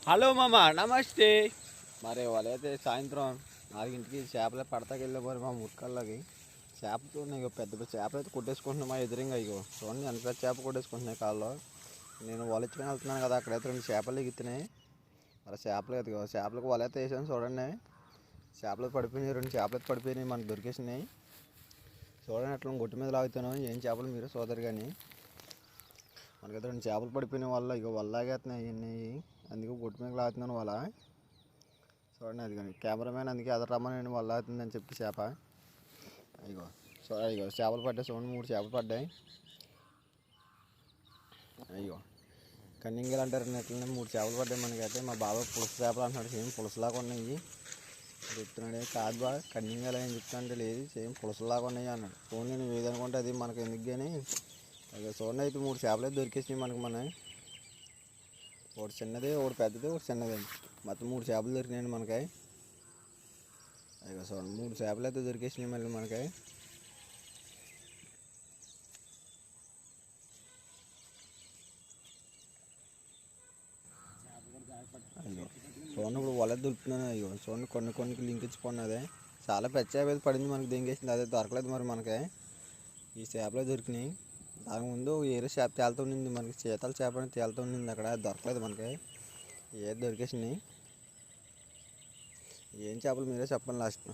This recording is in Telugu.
హలో మామ నమస్తే. మరి వాళ్ళైతే సాయంత్రం 4కి చేపలే పడతాకి వెళ్ళేవారు మా ముక్కల్లోకి. చేపలు ఇక పెద్ద పెద్ద చేపలు అయితే కొట్టేసుకుంటున్నాయి మా ఎదురుగా. ఇగో చూడండి ఎంత పెద్ద చేప కొట్టేసుకుంటున్నాయి కాళ్ళు. నేను వల ఎత్తుకుని వెళ్తున్నాను కదా, అక్కడైతే 2 చేపలు ఎగుతున్నాయి. మరి చేపలు ఇదిగో చేపలకు వల అయితే వేసాను చూడండి. చేపలు పడిపోయినాయి, 2 చేపలు అయితే పడిపోయినాయి, మనకు దొరికేసినాయి. చూడండి అట్లా గొట్టు మీద లాగుతాను, ఏం చేపలు మీరు సోదరు కానీ. మనకైతే 2 చేపలు పడిపోయిన వల్ల ఇక వల్ల లాగేస్తున్నాయి ఇవన్నీ. అందుకే గొట్టు మీద లాగుతున్నాను వల. చూడండి అది కానీ కెమెరామెన్ అందుకే ఎదర రమ్మని వల్ల అవుతుందని చెప్పి చేప. ఇగో ఇగో చేపలు పడ్డాయి చూడండి, 3 చేపలు పడ్డాయి. అయ్యో కన్నింగలు అంటారు నెట్లనే 3 చేపలు పడ్డాయి మనకైతే. మా బాబా పులుసు చేపలు అంటున్నాడు, సేమ్ పులుసులాగా ఉన్నాయి చెప్తున్నాడు. కాదు బా కన్నింగలు అని చెప్తానంటే లేదు, సేమ్ పులుసులాగా ఉన్నాయి అన్నాడు. ఫోన్ నేను ఏదనుకుంటే అది మనకు ఎందుకు కానీ. ఇక చూడండి అయితే 3 చేపలు అయితే దొరికేసినాయి మనకి. ఒకటి చిన్నది, ఒకటి పెద్దది, ఒకటి చిన్నది, మొత్తం 3 చేపలు దొరికినాయండి మనకి. ఇక చూడండి 3 చేపలు అయితే దొరికేసినాయి మళ్ళీ మనకి. అయ్యో చూడండి ఇప్పుడు వల దొరుకుతున్నాను. అయ్యో చూడండి కొన్ని లింక్ ఇచ్చిపోయినది. చాలా పెద్ద చేప అయితే పడింది మనకి, దింగేసింది, అదే దొరకలేదు మరి మనకి. ఈ చేపలే దొరికినాయి. దాని ముందు ఏరే చేప తేలుతూ ఉండింది మనకి, చీతల చేప అని తేలుతూ ఉండింది అక్కడ, దొరకలేదు మనకి. ఏది దొరికేసినాయి. ఏం చేపలు మీరే చెప్పండి లాస్ట్.